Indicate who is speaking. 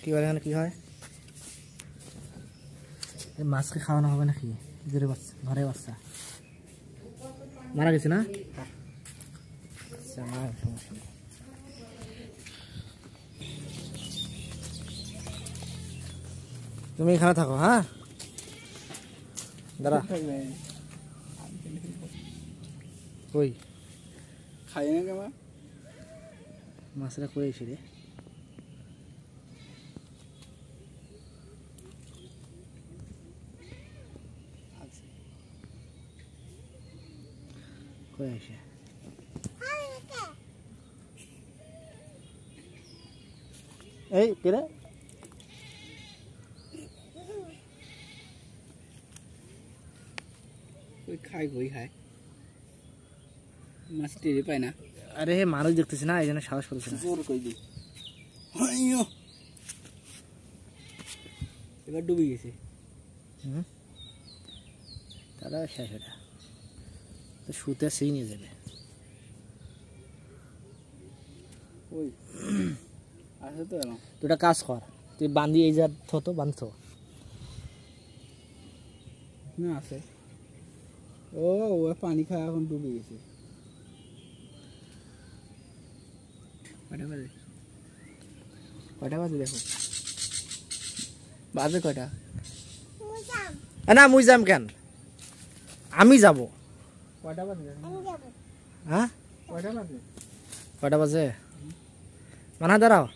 Speaker 1: কি বলে কি হয় এই মাছকে খাওয়ানো হবে নাকি ইঁদুরে বাচ্চা ঘরে বাচ্চা মারা গেছে না আচ্ছা মারা সমস্যা নেই তুমি এখানে থাকো হ্যাঁ দাঁড়া কই
Speaker 2: খাই না কেমন
Speaker 1: মাছটা করেছি রে কই আসে এই কেরে
Speaker 2: কই খাই কই খায় মাছ টেরে পায় না
Speaker 1: আরে মানুষ দেখতেছি না এই জন্য সাহস করতেছি না
Speaker 2: জোর কই দি আইয়ো এবার ডুবে গেছে
Speaker 1: তারা শেষ এটা তো শুতে সেই নিয়ে যাবে
Speaker 2: ওই আছে তো এলাম
Speaker 1: তুই একটা কাজ কর তুই বান্ধি এই যা থতো বান্ধ
Speaker 2: না আছে ও ও পানি খায় এখন ডুবে গেছে কয়টা বাজে দেখো বাজে কয়টা
Speaker 1: না মুই যাম কেন আমি যাব
Speaker 2: কয়টা বাজে
Speaker 1: হ্যাঁ
Speaker 2: কয়টা বাজে
Speaker 1: কয়টা বাজে মানা দাঁড়াও